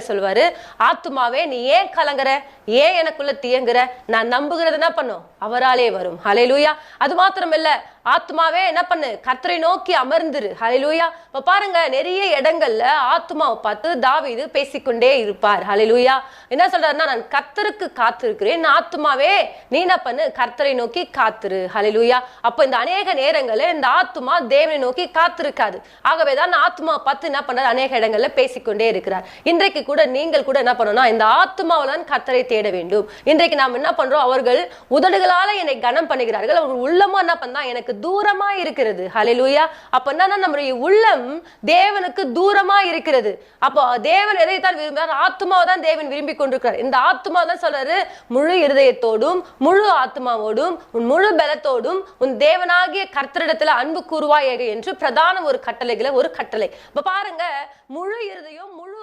சொல்வாரு, ஆத்துமாவே நீ ஏன் கலங்குற, ஏன் எனக்குள்ள தியங்குற, நான் நம்புகிறது என்ன பண்ணும், அவராலே வரும். ஹல்லேலூயா. அது மாத்திரம் இல்ல, ஆத்மாவே என்ன பண்ணு, கர்த்தரை நோக்கி அமர்ந்துரு. ஹல்லேலூயா. இப்ப பாருங்க, நிறைய இடங்கள்ல ஆத்மாவை பார்த்து தாவீது பேசிக்கொண்டே இருப்பார். ஹல்லேலூயா. என்ன சொல்றாருன்னா, நான் கர்த்தருக்கு காத்திருக்கிறேன், ஆத்மாவே நீ என்ன பண்ணு, கர்த்தரை நோக்கி காத்துரு. ஹல்லேலூயா. அப்ப இந்த அநேக நேரங்கள்ல இந்த ஆத்மா தேவனை நோக்கி காத்திருக்காது. ஆகவேதான் ஆத்மா பார்த்து என்ன பண்றாரு, அநேக இடங்கள்ல பேசிக்கொண்டே இருக்கிறார். இன்றைக்கு கூட நீங்கள் கூட என்ன பண்ணணும், இந்த ஆத்மாவில்தான் கர்த்தரை தேட வேண்டும். இன்றைக்கு நாம் என்ன பண்றோம், அவர்கள் உதடுகளால என்னை கனம் பண்ணுகிறார்கள், அவர்கள் உள்ளமா என்ன பண்ணா எனக்கு தூரமா இருக்கிறது. ஹல்லேலூயா. அப்ப என்னன்னா, நம்முடைய உள்ளம் தேவனுக்கு தூரமா இருக்கிறது. அப்போ தேவன் எதைத்தான் விரும்புகிறார், ஆத்மாவை தான் தேவன் விரும்பி கொண்டிருக்கிறார். இந்த ஆத்மா தான் சொல்றாரு, முழு இருதயத்தோடும் முழு ஆத்மாவோடும் உன் முழு பலத்தோடும் உன் தேவனாகிய கர்த்தரிடத்துல அன்பு கூறுவாயாக என்று பிரதான ஒரு கட்டளை. இப்ப பாருங்க, முழு இருதயம் முழு